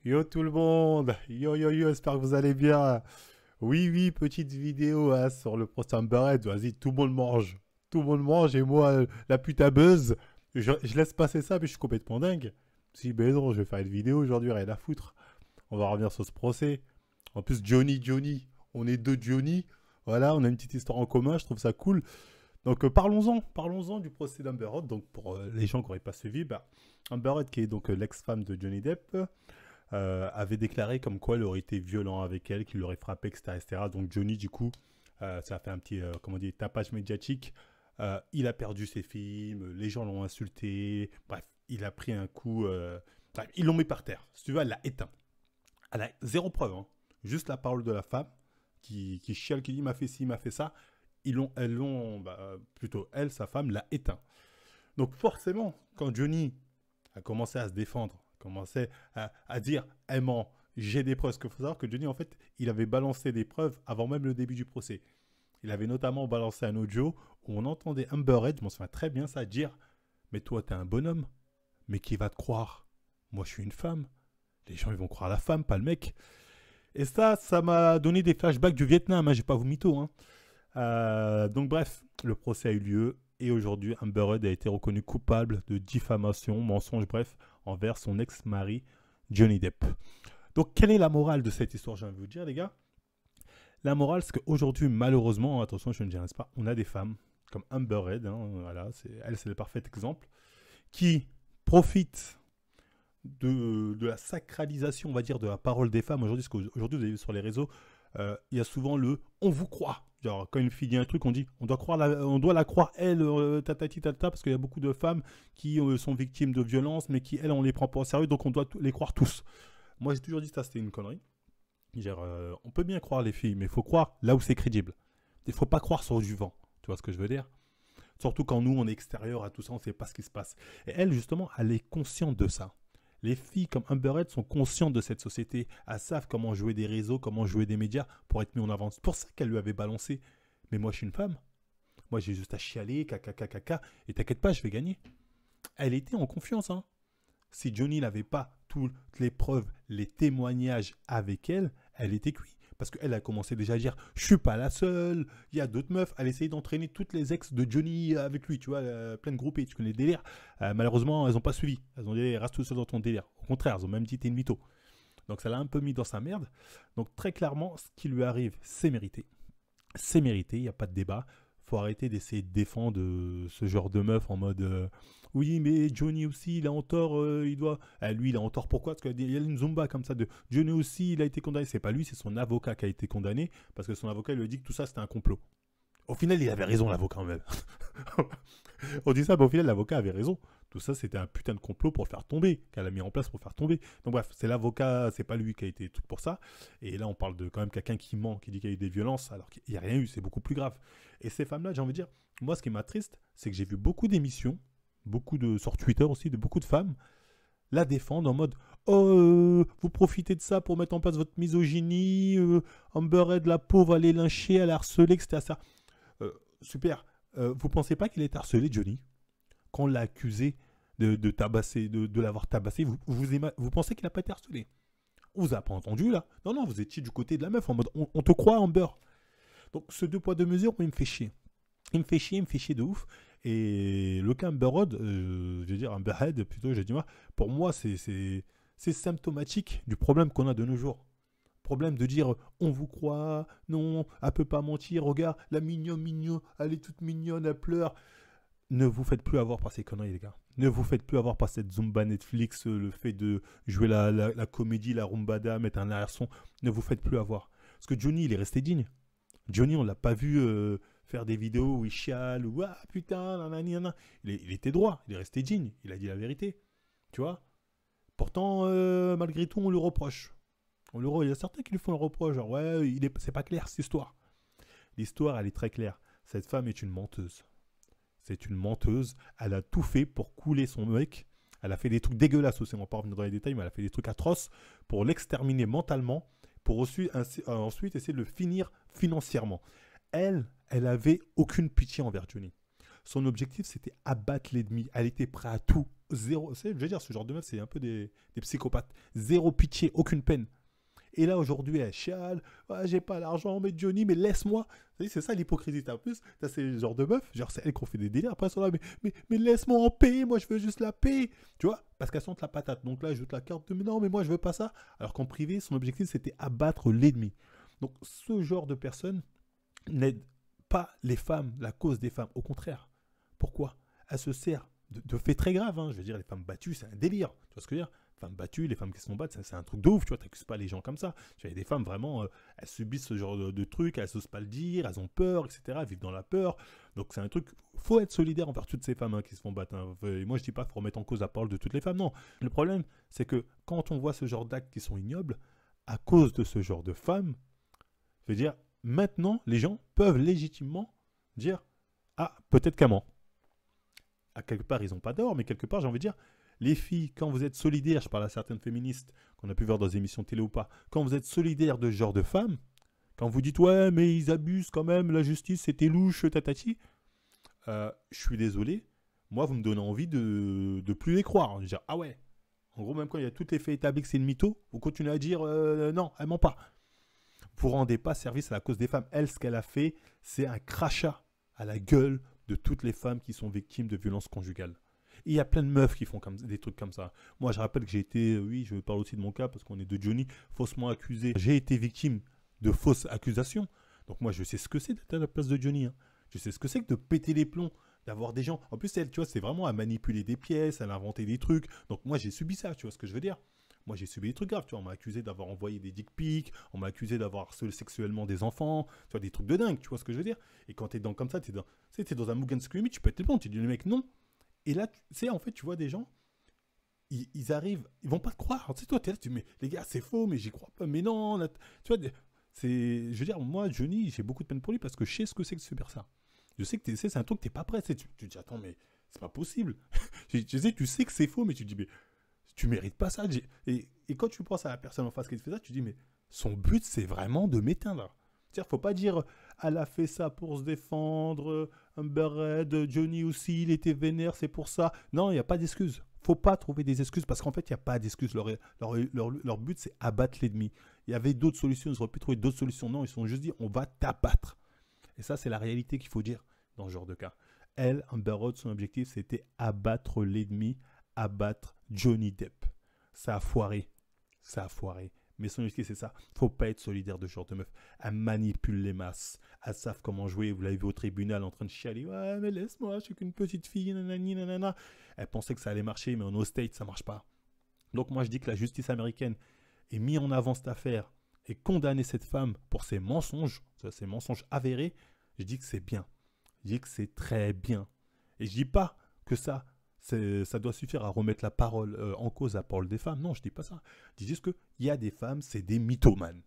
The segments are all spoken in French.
Yo tout le monde, yo, j'espère que vous allez bien. Oui, oui, petite vidéo hein, sur le procès Amber Heard. Vas-y, tout le monde mange et moi, la putain buzz. Je laisse passer ça, mais je suis complètement dingue. Si, ben non, je vais faire une vidéo aujourd'hui, rien à foutre. On va revenir sur ce procès. En plus, Johnny, on est deux Johnny. Voilà, on a une petite histoire en commun, je trouve ça cool. Donc parlons-en du procès d'Amber Heard. Donc pour les gens qui n'auraient pas suivi, bah, Amber Heard qui est donc l'ex-femme de Johnny Depp, avait déclaré comme quoi il aurait été violent avec elle, qu'il l'aurait frappé, etc., etc. Donc Johnny, du coup, ça a fait un petit, comment dire, tapage médiatique. Il a perdu ses films, les gens l'ont insulté, bref, il a pris un coup, bref, ils l'ont mis par terre. Si tu veux, elle l'a éteint. Elle a zéro preuve, hein. Juste la parole de la femme qui chiale, qui dit il m'a fait ci, il m'a fait ça. Plutôt elle, sa femme, l'a éteint. Donc forcément, quand Johnny a commencé à se défendre, commençait à dire elle ment, j'ai des preuves. Parce qu'il faut savoir que Johnny, en fait, il avait balancé des preuves avant même le début du procès. Il avait notamment balancé un audio où on entendait Amber Heard, je m'en souviens très bien ça, dire mais toi, t'es un bonhomme, mais qui va te croire? Moi, je suis une femme. Les gens, ils vont croire la femme, pas le mec. Et ça m'a donné des flashbacks du Vietnam, hein, j'ai pas vous mytho. Hein. Donc bref, le procès a eu lieu et aujourd'hui, Amber Heard a été reconnue coupable de diffamation, mensonge, bref, envers son ex-mari Johnny Depp. Donc quelle est la morale de cette histoire, j'ai envie de vous dire, les gars? La morale, c'est qu'aujourd'hui, malheureusement, attention, je ne dirais pas, on a des femmes comme Amber Heard, hein, voilà, c'est le parfait exemple, qui profitent de la sacralisation, on va dire, de la parole des femmes aujourd'hui, parce qu'aujourd'hui, vous avez vu sur les réseaux, il y a souvent le on vous croit. Genre, quand une fille dit un truc, on dit on doit la croire, elle, tatati tata, parce qu'il y a beaucoup de femmes qui sont victimes de violences, mais qui, elles, on les prend pas au sérieux, donc on doit les croire tous. Moi, j'ai toujours dit que ça, c'était une connerie. Genre, on peut bien croire les filles, mais il faut croire là où c'est crédible. Il faut pas croire sur du vent. Tu vois ce que je veux dire? Surtout quand nous, on est extérieur à tout ça, on ne sait pas ce qui se passe. Et elle, justement, elle est consciente de ça. Les filles comme Amber Heard sont conscientes de cette société. Elles savent comment jouer des réseaux, comment jouer des médias pour être mis en avant. C'est pour ça qu'elle lui avait balancé. Mais moi, je suis une femme. Moi, j'ai juste à chialer, caca. Et t'inquiète pas, je vais gagner. Elle était en confiance. Hein. Si Johnny n'avait pas toutes les preuves, les témoignages avec elle, elle était cuite. Parce qu'elle a commencé déjà à dire je suis pas la seule, il y a d'autres meufs. Elle essayait d'entraîner toutes les ex de Johnny avec lui, tu vois, plein de groupés, tu connais le délire. Malheureusement, elles n'ont pas suivi. Elles ont dit reste tout seul dans ton délire. Au contraire, elles ont même dit t'es une mytho. Donc ça l'a un peu mis dans sa merde. Donc très clairement, ce qui lui arrive, c'est mérité. C'est mérité, il n'y a pas de débat. Faut arrêter d'essayer de défendre ce genre de meuf en mode oui, mais Johnny aussi, il a en tort, il doit. Lui, il a en tort pourquoi? Parce qu'il y a une zumba comme ça de Johnny aussi, il a été condamné. C'est pas lui, c'est son avocat qui a été condamné parce que son avocat lui a dit que tout ça c'était un complot. Au final, il avait raison, l'avocat, même. On dit ça, mais au final, l'avocat avait raison. Tout ça, c'était un putain de complot pour le faire tomber, qu'elle a mis en place pour le faire tomber. Donc bref, c'est l'avocat, c'est pas lui qui a été tout pour ça. Et là, on parle de quand même quelqu'un qui ment, qui dit qu'il y a eu des violences, alors qu'il n'y a rien eu, c'est beaucoup plus grave. Et ces femmes-là, j'ai envie de dire, moi, ce qui m'attriste, c'est que j'ai vu beaucoup d'émissions, sur Twitter aussi, de beaucoup de femmes, la défendre en mode oh, vous profitez de ça pour mettre en place votre misogynie, Amber Heard, la pauvre, elle est lynchée, elle est harcelée, etc. Super. Vous pensez pas qu'il est harcelé, Johnny? Quand on l'a accusé de tabasser, de l'avoir tabassé, vous pensez qu'il n'a pas été harcelé? On vous a pas entendu là? Non, vous étiez du côté de la meuf en mode on te croit, Amber. Donc ce deux poids deux mesures, moi, il me fait chier. Il me fait chier de ouf. Et le cas Amber Heard, je veux dire Amber Heard plutôt, j'ai dit moi, pour moi c'est symptomatique du problème qu'on a de nos jours. Problème de dire on vous croit, non, elle peut pas mentir, regarde, la mignonne, elle est toute mignonne, elle pleure. Ne vous faites plus avoir par ces conneries, les gars. Ne vous faites plus avoir par cette Zumba Netflix, le fait de jouer la comédie, la rumbada, mettre un arrière-son. Ne vous faites plus avoir. Parce que Johnny, il est resté digne. Johnny, on l'a pas vu faire des vidéos où il chiale, ou ah putain, nanana. Il était droit, il est resté digne, il a dit la vérité. Tu vois? Pourtant, malgré tout, on le reproche. Il y a certains qui lui font le reproche, genre ouais, c'est pas clair cette histoire. L'histoire, elle est très claire. Cette femme est une menteuse. C'est une menteuse. Elle a tout fait pour couler son mec. Elle a fait des trucs dégueulasses aussi. On va pas revenir dans les détails, mais elle a fait des trucs atroces pour l'exterminer mentalement, pour ensuite essayer de le finir financièrement. Elle avait aucune pitié envers Johnny. Son objectif, c'était abattre l'ennemi. Elle était prête à tout zéro, je veux dire, ce genre de meuf, c'est un peu des psychopathes. Zéro pitié, aucune peine. Et là, aujourd'hui, elle chiale. Ouais, j'ai pas l'argent, mais Johnny, mais laisse-moi. C'est ça l'hypocrisie. T'as plus, t'as ces genres de meufs. Genre, c'est elles qui ont fait des délires. Après, elles sont là, mais laisse-moi en paix. Moi, je veux juste la paix. Tu vois, parce qu'elles sentent la patate. Donc là, je jette la carte de, mais non, mais moi, je veux pas ça. Alors qu'en privé, son objectif, c'était abattre l'ennemi. Donc, ce genre de personne n'aide pas les femmes, la cause des femmes. Au contraire. Pourquoi? Elle se sert de faits très graves. Hein. Je veux dire, les femmes battues, c'est un délire. Tu vois ce que je veux dire? Femmes battues, les femmes qui se font battre, c'est un truc de ouf, tu vois, t'accuses pas les gens comme ça. Tu vois, il y a des femmes vraiment, elles subissent ce genre de trucs, elles n'osent pas le dire, elles ont peur, etc., elles vivent dans la peur. Donc c'est un truc, faut être solidaire envers toutes ces femmes hein, qui se font battre. Hein. Et moi je dis pas qu'il faut remettre en cause la parole de toutes les femmes, non. Le problème, c'est que quand on voit ce genre d'actes qui sont ignobles, à cause de ce genre de femmes, je veux dire, maintenant, les gens peuvent légitimement dire, ah, peut-être qu'à moi. À quelque part, ils n'ont pas d'or, mais quelque part, j'ai envie de dire, les filles, quand vous êtes solidaires, je parle à certaines féministes qu'on a pu voir dans des émissions télé ou pas, quand vous êtes solidaires de ce genre de femmes, quand vous dites ouais mais ils abusent quand même, la justice c'était louche, tatati, je suis désolé, moi vous me donnez envie de plus les croire, de dire ah ouais, en gros même quand il y a tous les faits établis que c'est une mytho, vous continuez à dire non, elle ment pas. Vous rendez pas service à la cause des femmes. Elle, ce qu'elle a fait, c'est un crachat à la gueule de toutes les femmes qui sont victimes de violences conjugales. Et il y a plein de meufs qui font des trucs comme ça. Moi, je rappelle que j'ai été, oui, je parle aussi de mon cas parce qu'on est de Johnny, faussement accusé. J'ai été victime de fausses accusations. Donc moi, je sais ce que c'est d'être à la place de Johnny. Hein. Je sais ce que c'est que de péter les plombs, d'avoir des gens. En plus, elle, tu vois, c'est vraiment à manipuler des pièces, à inventer des trucs. Donc moi, j'ai subi ça, tu vois ce que je veux dire. Moi, j'ai subi des trucs graves, tu vois. On m'a accusé d'avoir envoyé des dick pics, on m'a accusé d'avoir harcelé sexuellement des enfants, tu vois, des trucs de dingue, tu vois ce que je veux dire. Et quand t'es dans comme ça, t'es dans un Mugen Screamy, tu peux être les plombs, tu dis le mec non. Et là, tu sais, en fait, tu vois des gens, ils arrivent, ils vont pas te croire. Tu sais, toi, t'es là, tu dis, mais les gars, c'est faux, mais j'y crois pas. Mais non, là, tu vois, je veux dire, moi, Johnny, j'ai beaucoup de peine pour lui parce que je sais ce que c'est que subir ça. Je sais que c'est un truc que t'es pas prêt. Tu te dis, attends, mais c'est pas possible. Tu sais que c'est faux, mais tu te dis, mais tu mérites pas ça. Et quand tu penses à la personne en face qui te fait ça, tu te dis, mais son but, c'est vraiment de m'éteindre. C'est-à-dire, faut pas dire, elle a fait ça pour se défendre, Amber Red, Johnny aussi, il était vénère, c'est pour ça. Non, il n'y a pas d'excuses. Faut pas trouver des excuses parce qu'en fait, il n'y a pas d'excuses. Leur but, c'est abattre l'ennemi. Il y avait d'autres solutions, ils auraient pu trouver d'autres solutions. Non, ils se sont juste dit, on va t'abattre. Et ça, c'est la réalité qu'il faut dire dans ce genre de cas. Elle, Amber Red, son objectif, c'était abattre l'ennemi, abattre Johnny Depp. Ça a foiré. Ça a foiré. Mais son objectif, c'est ça. Faut pas être solidaire de ce genre de meuf. Elle manipule les masses. Elles savent comment jouer. Vous l'avez vu au tribunal en train de chialer. Ouais, mais laisse-moi, je suis qu'une petite fille. Nanani, nanana. Elle pensait que ça allait marcher, mais en aux States, ça marche pas. Donc moi, je dis que la justice américaine ait mis en avant cette affaire et condamné cette femme pour ses mensonges avérés. Je dis que c'est bien. Je dis que c'est très bien. Et je dis pas que ça doit suffire à remettre la parole en cause, la parole des femmes. Non, je dis pas ça. Je dis juste qu'il y a des femmes, c'est des mythomanes.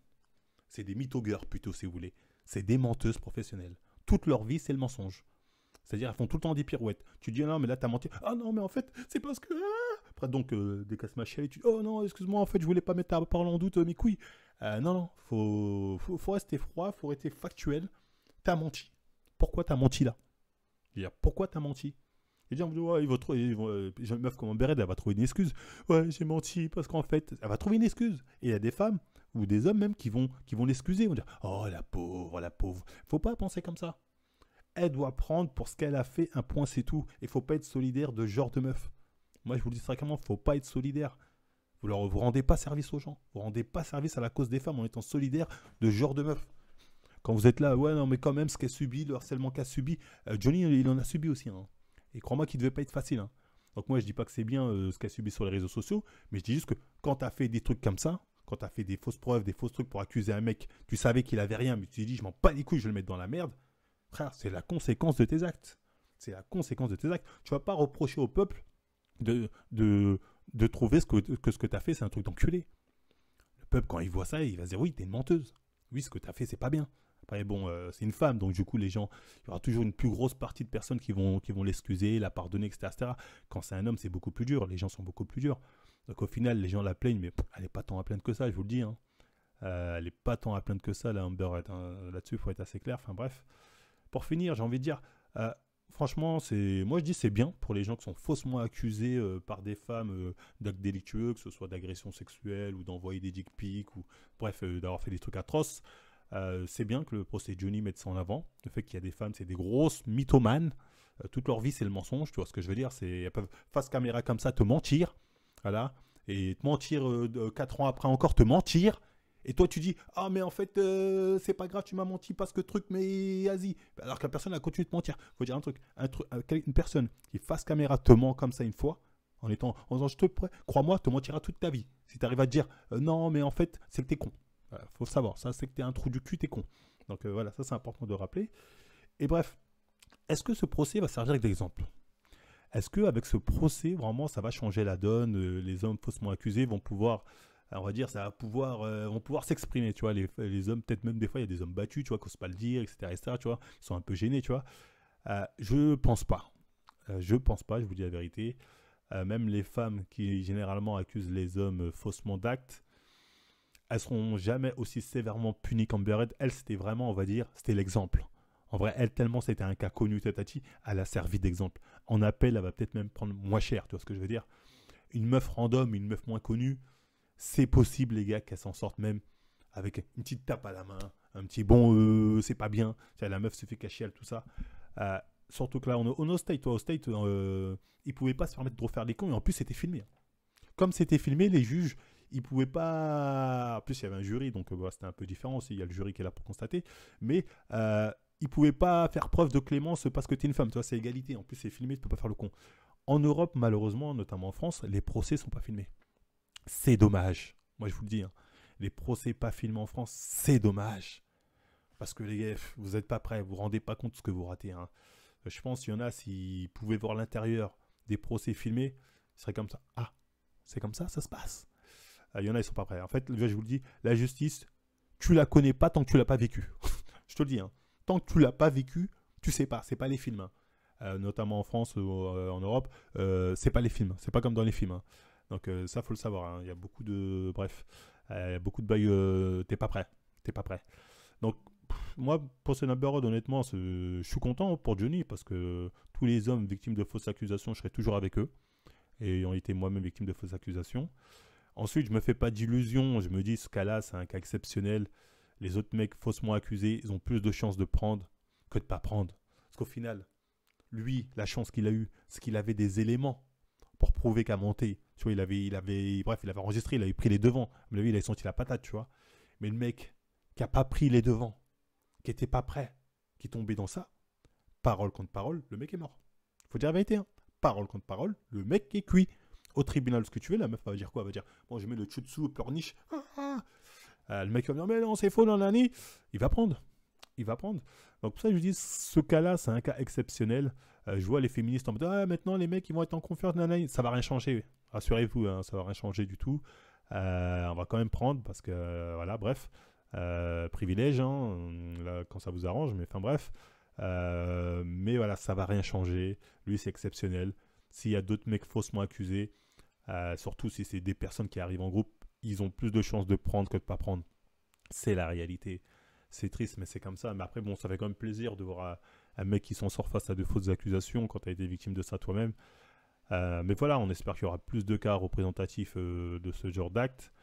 C'est des mythogueurs plutôt, si vous voulez. C'est des menteuses professionnelles. Toute leur vie, c'est le mensonge. C'est-à-dire, elles font tout le temps des pirouettes. Tu dis, ah non, mais là, t'as menti. Ah non, mais en fait, c'est parce que... Après, donc, des casse ma chiale, et tu dis, oh non, excuse-moi, en fait, je voulais pas mettre ta parole en doute, mes couilles. Non, faut rester froid, faut rester factuel. T'as menti. Pourquoi t'as menti là? Pourquoi t'as menti? Les gens vont dire, ouais, une meuf comme Amber Red, elle va trouver une excuse. Ouais, j'ai menti parce qu'en fait, elle va trouver une excuse. Et il y a des femmes ou des hommes même qui vont l'excuser. Ils vont dire, oh la pauvre, la pauvre. Faut pas penser comme ça. Elle doit prendre pour ce qu'elle a fait, un point, c'est tout. Et faut pas être solidaire de ce genre de meuf. Moi, je vous le dis très clairement, faut pas être solidaire. Vous rendez pas service aux gens. Vous rendez pas service à la cause des femmes en étant solidaire de ce genre de meuf. Quand vous êtes là, ouais, non, mais quand même, ce qu'elle subit, le harcèlement qu'elle subit, Johnny, il en a subi aussi. Hein. Et crois-moi qu'il ne devait pas être facile. Hein. Donc moi, je dis pas que c'est bien ce qu'elle subit sur les réseaux sociaux, mais je dis juste que quand tu as fait des trucs comme ça, quand tu as fait des fausses preuves, des fausses trucs pour accuser un mec, tu savais qu'il avait rien, mais tu t'es dit, je m'en bats les couilles, je vais le mettre dans la merde. Frère, c'est la conséquence de tes actes. C'est la conséquence de tes actes. Tu vas pas reprocher au peuple de trouver que ce que tu as fait, c'est un truc d'enculé. Le peuple, quand il voit ça, il va se dire, oui, t'es une menteuse. Oui, ce que tu as fait, c'est pas bien. Après, bon, c'est une femme, donc du coup, les gens, il y aura toujours une plus grosse partie de personnes qui vont l'excuser, la pardonner, etc. Quand c'est un homme, c'est beaucoup plus dur. Les gens sont beaucoup plus durs. Donc au final, les gens la plaignent, mais elle n'est pas tant à plaindre que ça, je vous le dis. Hein. Elle n'est pas tant à plaindre que ça, la Amber Red. Hein. Là-dessus, il faut être assez clair. Enfin bref. Pour finir, j'ai envie de dire, Franchement, moi je dis c'est bien pour les gens qui sont faussement accusés par des femmes d'actes délictueux, que ce soit d'agression sexuelle ou d'envoyer des dick pics ou bref, d'avoir fait des trucs atroces. C'est bien que le procès Johnny mette ça en avant. Le fait qu'il y a des femmes, c'est des grosses mythomanes. Toute leur vie, c'est le mensonge. Tu vois ce que je veux dire? Elles peuvent, face caméra comme ça, te mentir. Voilà. Et te mentir 4 ans après encore, te mentir. Et toi, tu dis, ah, mais en fait, c'est pas grave, tu m'as menti parce que truc, mais vas-y. Alors que la personne a continué de te mentir. Faut dire une personne qui face caméra te ment comme ça une fois, en disant, je te prends, crois-moi, te mentira toute ta vie. Si tu arrives à te dire, non, mais en fait, c'est que t'es con. Voilà, faut le savoir. Ça, c'est que t'es un trou du cul, t'es con. Donc voilà, ça, c'est important de rappeler. Et bref, est-ce que ce procès va servir d'exemple? Est-ce qu'avec ce procès, vraiment, ça va changer la donne? Les hommes faussement accusés vont pouvoir, on va dire, vont pouvoir s'exprimer, tu vois. Les hommes, peut-être même des fois, il y a des hommes battus, tu vois, qui n'osent pas le dire, etc., etc., tu vois, ils sont un peu gênés, tu vois. Je pense pas. Je pense pas, je vous dis la vérité. Même les femmes qui généralement accusent les hommes faussement d'actes, elles seront jamais aussi sévèrement punies qu'Amber Heard. Elle, c'était vraiment, on va dire, c'était l'exemple. En vrai, elle, tellement c'était un cas connu, tatati, elle a servi d'exemple. En appel, elle va peut-être même prendre moins cher, tu vois ce que je veux dire? Une meuf random, une meuf moins connue, c'est possible, les gars, qu'elle s'en sorte même avec une petite tape à la main, un petit bon, c'est pas bien. La meuf se fait cacher, elle, tout ça. Surtout que là, on est au State, toi, au State, ils pouvaient pas se permettre de refaire les cons, et en plus, c'était filmé. Comme c'était filmé, les juges, ils pouvaient pas. En plus, il y avait un jury, donc c'était un peu différent aussi. Il y a le jury qui est là pour constater. Mais ils pouvaient pas faire preuve de clémence parce que tu es une femme. Tu vois, c'est égalité. En plus, c'est filmé, tu peux pas faire le con. En Europe, malheureusement, notamment en France, les procès sont pas filmés. C'est dommage. Moi, je vous le dis. Hein. Les procès pas filmés en France, c'est dommage. Parce que les gars, vous n'êtes pas prêts. Vous vous rendez pas compte de ce que vous ratez. Hein. Je pense qu'il y en a, s'ils pouvaient voir l'intérieur des procès filmés, ils seraient comme ça. Ah, c'est comme ça se passe. Il y en a, ils sont pas prêts. En fait, je vous le dis, la justice, tu la connais pas tant que tu l'as pas vécu. Je te le dis. Hein. Tant que tu l'as pas vécu, tu sais pas. C'est pas les films. Hein. Notamment en France ou en Europe, c'est pas les films. C'est pas comme dans les films. Hein. Donc ça, faut le savoir. Hein. Il y a beaucoup de, bref, beaucoup de bails. T'es pas prêt. T'es pas prêt. Donc moi, pour ce Amber Heard, honnêtement, je suis content pour Johnny parce que tous les hommes victimes de fausses accusations, je serai toujours avec eux. Et ayant été moi-même victime de fausses accusations. Ensuite, je me fais pas d'illusions. Je me dis, ce cas-là, c'est un cas exceptionnel. Les autres mecs faussement accusés, ils ont plus de chances de prendre que de pas prendre. Parce qu'au final, lui, la chance qu'il a eue, c'est qu'il avait des éléments pour prouver qu'à monter. Tu vois, bref, il avait enregistré, il avait pris les devants. À mon avis, il avait senti la patate, tu vois. Mais le mec qui a pas pris les devants, qui était pas prêt, qui tombait dans ça, parole contre parole, le mec est mort. Faut dire la vérité, hein. Parole contre parole, le mec est cuit. Au tribunal, ce que tu veux, la meuf va dire quoi? Elle va dire, bon, je mets le chutsu au pleurniche. Le mec va dire, mais non, c'est faux, nanani. Il va prendre. Il va prendre. Donc pour ça, je dis, ce cas-là, c'est un cas exceptionnel. Je vois les féministes en mode, ah, maintenant, les mecs, ils vont être en confiance, nanani. Ça va rien changer. Rassurez-vous, hein, ça va rien changer du tout. On va quand même prendre, parce que, voilà, bref. Privilège, hein, là, quand ça vous arrange, mais enfin, bref. Mais voilà, ça va rien changer. Lui, c'est exceptionnel. S'il y a d'autres mecs faussement accusés, surtout si c'est des personnes qui arrivent en groupe, ils ont plus de chances de prendre que de ne pas prendre. C'est la réalité. C'est triste, mais c'est comme ça. Mais après, bon, ça fait quand même plaisir de voir un mec qui s'en sort face à de fausses accusations quand tu as été victime de ça toi-même. Mais voilà, on espère qu'il y aura plus de cas représentatifs de ce genre d'actes,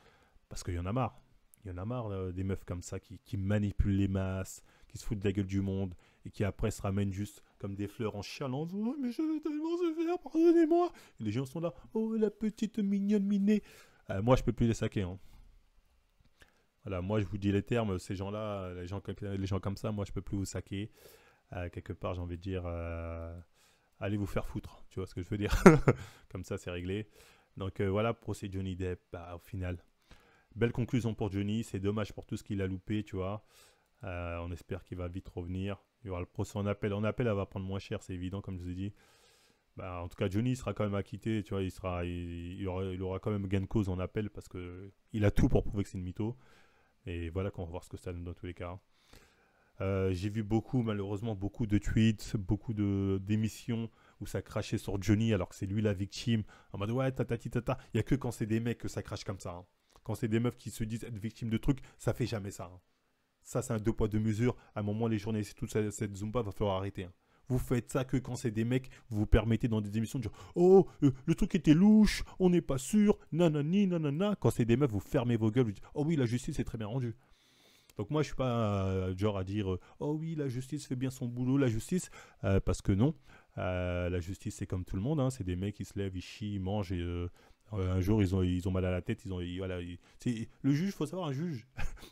parce qu'il y en a marre. Il y en a marre des meufs comme ça qui manipulent les masses, qui se foutent de la gueule du monde et qui après se ramènent juste comme des fleurs en chialant. Oh, mais je vais tellement se faire, pardonnez-moi. Et les gens sont là. Oh, la petite mignonne minée. Moi, je peux plus les saquer. Hein. Voilà, moi, je vous dis les termes. Ces gens-là, les gens comme ça, moi, je peux plus vous saquer. Quelque part, j'ai envie de dire, allez vous faire foutre. Tu vois ce que je veux dire? Comme ça, c'est réglé. Donc voilà, procès Johnny Depp. Au final. Belle conclusion pour Johnny, c'est dommage pour tout ce qu'il a loupé, tu vois. On espère qu'il va vite revenir. Il y aura le procès en appel. En appel, elle va prendre moins cher, c'est évident, comme je vous ai dit. En tout cas, Johnny sera quand même acquitté, tu vois. Il aura quand même gain de cause en appel parce qu'il a tout pour prouver que c'est une mytho. Et voilà qu'on va voir ce que ça donne dans tous les cas. J'ai vu malheureusement, beaucoup de tweets, beaucoup d'émissions où ça crachait sur Johnny alors que c'est lui la victime. En mode ouais, tatati tata. Il n'y a que quand c'est des mecs que ça crache comme ça. Hein. Quand c'est des meufs qui se disent être victimes de trucs, ça fait jamais ça. Hein. Ça, c'est un deux poids, deux mesures. À un moment, les journalistes, toute cette Zumba, va falloir arrêter. Hein. vous faites ça que quand c'est des mecs, vous vous permettez dans des émissions de dire oh, le truc était louche, on n'est pas sûr, nanani, nanana. Quand c'est des meufs, vous fermez vos gueules, vous dites oh oui, la justice est très bien rendue. Donc moi, je suis pas genre à dire oh oui, la justice fait bien son boulot, la justice, parce que non. La justice, c'est comme tout le monde, hein, c'est des mecs qui se lèvent, ils chient, ils mangent et un jour ils ont mal à la tête, voilà, le juge, faut savoir, un juge,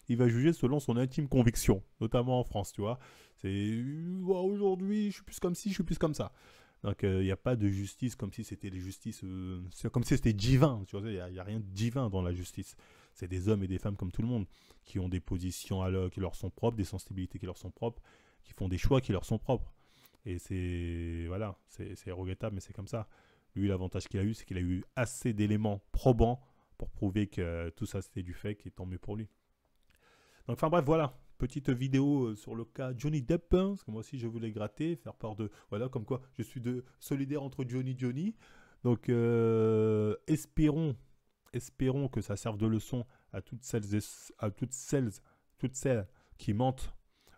il va juger selon son intime conviction, notamment en France, tu vois. C'est aujourd'hui, je suis plus comme ci, je suis plus comme ça. Donc il n'y a pas de justice comme si c'était les justices, c'est comme si c'était divin, tu vois. Il y a rien de divin dans la justice. C'est des hommes et des femmes comme tout le monde qui ont des positions qui leur sont propres, des sensibilités qui leur sont propres, qui font des choix qui leur sont propres. Et c'est voilà, c'est regrettable, mais c'est comme ça. Lui, l'avantage qu'il a eu, c'est qu'il a eu assez d'éléments probants pour prouver que tout ça c'était du fake, et tant mieux pour lui. Donc, enfin bref, voilà. Petite vidéo sur le cas Johnny Depp, hein, parce que moi aussi je voulais gratter, faire part de... Voilà, comme quoi je suis solidaire entre Johnny. Donc, espérons que ça serve de leçon à toutes celles qui mentent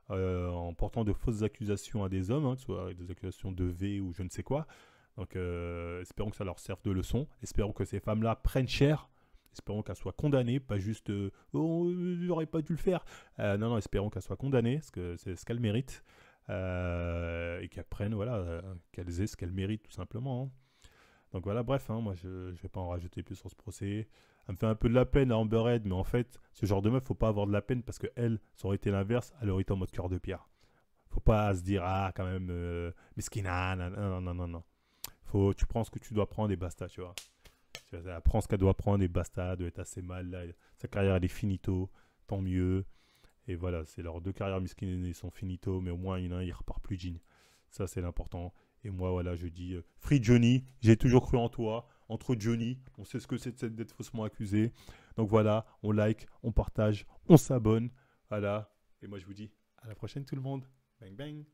en portant de fausses accusations à des hommes, hein, que ce soit des accusations de V ou je ne sais quoi. Donc, espérons que ça leur serve de leçon. Espérons que ces femmes-là prennent cher. Espérons qu'elles soient condamnées, pas juste oh, j'aurais pas dû le faire. Non, espérons qu'elles soient condamnées, parce que c'est ce qu'elles méritent. Et qu'elles prennent, voilà, qu'elles aient ce qu'elles méritent, tout simplement. Hein. Donc voilà, bref, hein, moi je vais pas en rajouter plus sur ce procès. Elle me fait un peu de la peine à Amber Heard, mais en fait, ce genre de meuf, faut pas avoir de la peine parce que elle, ça aurait été l'inverse, elle aurait été en mode cœur de pierre. Faut pas se dire, ah, quand même, miskina, non. Tu prends ce que tu dois prendre et basta, tu vois. Elle prend ce qu'elle doit prendre et basta, elle doit être assez mal, là. Sa carrière, elle est finito, tant mieux. Et voilà, c'est leurs deux carrières miskines, ils sont finito, mais au moins, il y en a un, il repart plus jean. Ça, c'est l'important. Et moi, voilà, je dis Free Johnny, j'ai toujours cru en toi. Entre Johnny, on sait ce que c'est d'être faussement accusé. Donc voilà, on like, on partage, on s'abonne. Voilà. Et moi, je vous dis à la prochaine, tout le monde. Bang, bang.